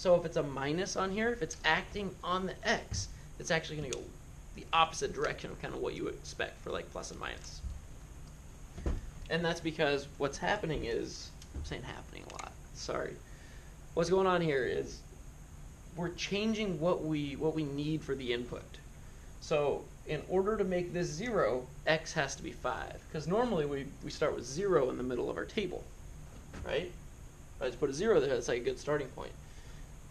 So if it's a minus on here, if it's acting on the x, it's actually going to go the opposite direction of kind of what you would expect for like plus and minus. And that's because what's happening is, I'm saying happening a lot, sorry. What's going on here is we're changing what we need for the input. So in order to make this 0, x has to be 5. Because normally we start with 0 in the middle of our table, right? I just put a 0 there, that's like a good starting point.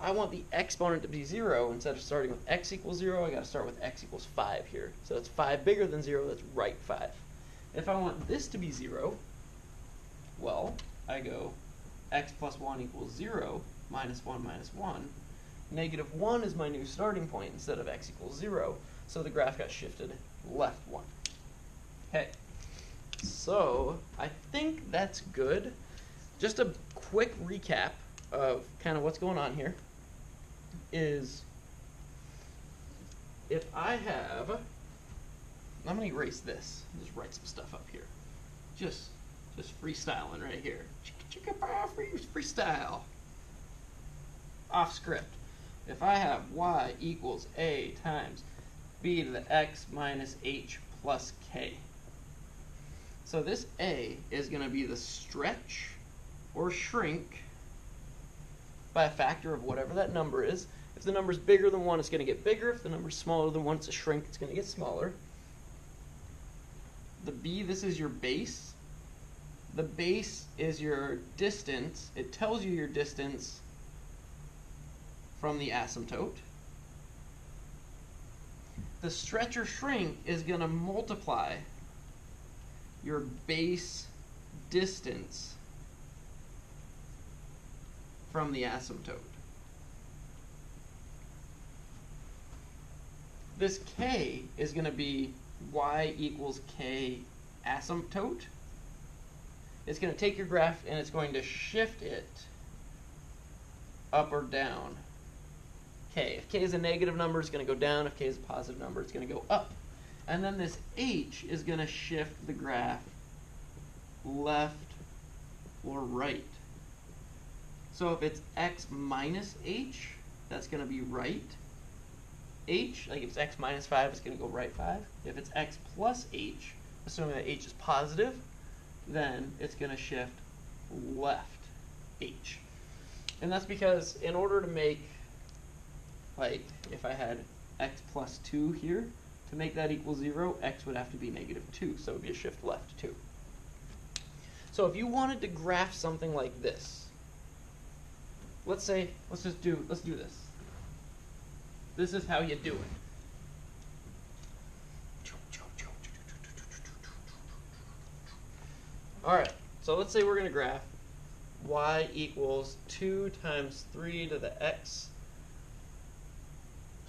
I want the exponent to be 0. Instead of starting with x equals 0, I got to start with x equals 5 here. So it's 5 bigger than 0, that's right 5. If I want this to be 0, well, I go x plus 1 equals 0, minus 1 minus 1. Negative 1 is my new starting point instead of x equals 0, so the graph got shifted left 1. Okay, so I think that's good. Just a quick recap of kind of what's going on here is if I have, I'm going to erase this, just write some stuff up here. Just freestyling right here. Freestyle. Off script. If I have y equals a times b to the x minus h plus k. So this a is going to be the stretch or shrink by a factor of whatever that number is. If the number is bigger than 1, it's going to get bigger. If the number is smaller than 1, it's a shrink, it's going to get smaller. The b, this is your base. The base is your distance. It tells you your distance from the asymptote. The stretch or shrink is going to multiply your base distance from the asymptote. This k is going to be y equals k asymptote. It's going to take your graph and it's going to shift it up or down. K. If k is a negative number, it's going to go down. If k is a positive number, it's going to go up. And then this h is going to shift the graph left or right. So if it's x minus h, that's going to be right h. Like if it's x minus 5, it's going to go right 5. If it's x plus h, assuming that h is positive, then it's going to shift left h. And that's because in order to make, like if I had x plus 2 here, to make that equal 0, x would have to be negative 2, so it would be a shift left 2. So if you wanted to graph something like this, let's do this. This is how you do it. Alright, so let's say we're going to graph y equals 2 times 3 to the x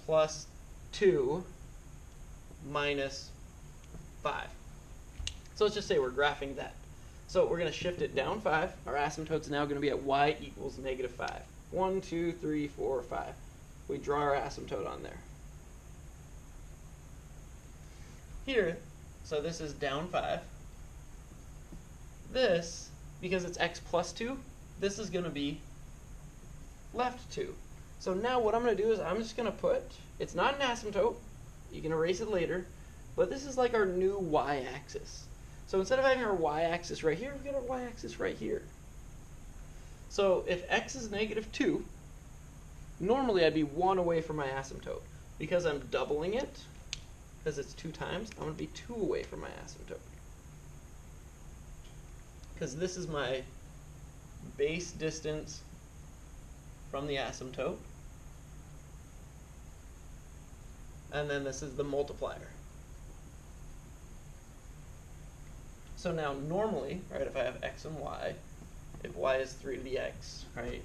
plus 2 minus 5. So let's just say we're graphing that. So we're going to shift it down 5. Our asymptote's now going to be at y equals negative 5. 1, 2, 3, 4, 5. We draw our asymptote on there. Here, so this is down 5. This, because it's x plus 2, this is going to be left 2. So now what I'm going to do is I'm just going to put, it's not an asymptote, you can erase it later, but this is like our new y-axis. So instead of having our y-axis right here, we've got our y-axis right here. So if x is negative 2, normally I'd be 1 away from my asymptote. Because I'm doubling it, because it's 2 times, I'm going to be 2 away from my asymptote. Because this is my base distance from the asymptote. And then this is the multiplier. So now normally, right, if I have x and y, if y is 3 to the x, right,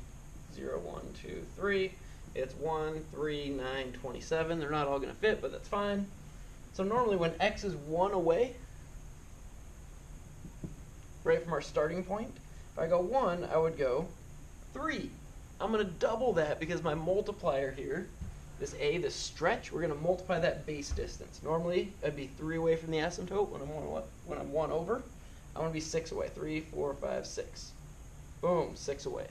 0, 1, 2, 3, it's 1, 3, 9, 27. They're not all going to fit, but that's fine. So normally when x is 1 away, right from our starting point, if I go 1, I would go 3. I'm going to double that because my multiplier here, this a, this stretch, we're going to multiply that base distance. Normally, I'd be 3 away from the asymptote. When I'm 1 over, I want to be 6 away. 3, 4, 5, 6. Boom, 6 away.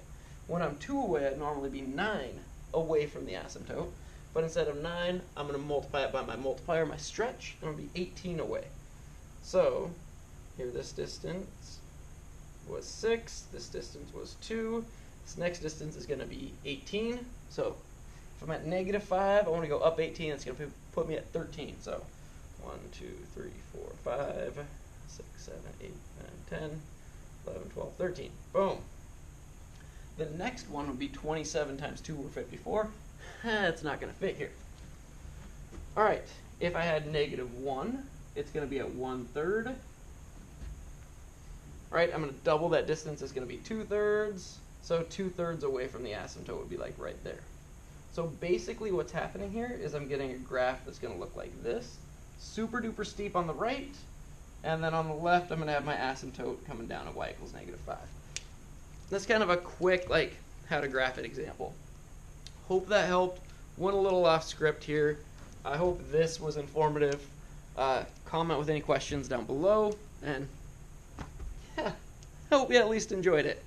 When I'm 2 away, I'd normally be 9. away from the asymptote. But instead of 9, I'm going to multiply it by my multiplier, my stretch, and it'll be 18 away. So here this distance was 6, this distance was 2, this next distance is going to be 18. So if I'm at negative 5, I want to go up 18, that's going to put me at 13. So 1, 2, 3, 4, 5, 6, 7, 8, 9, 10, 11, 12, 13. Boom. The next one would be 27 times 2 or 54. It's not going to fit here. Alright, if I had negative 1, it's going to be at 1/3. Alright, I'm going to double that distance. It's going to be 2/3. So 2/3 away from the asymptote would be like right there. So basically what's happening here is I'm getting a graph that's going to look like this. Super duper steep on the right. And then on the left, I'm going to have my asymptote coming down at y equals negative 5. That's kind of a quick, like, how to graph it example. Hope that helped. Went a little off script here. I hope this was informative. Comment with any questions down below. And, yeah, I hope you at least enjoyed it.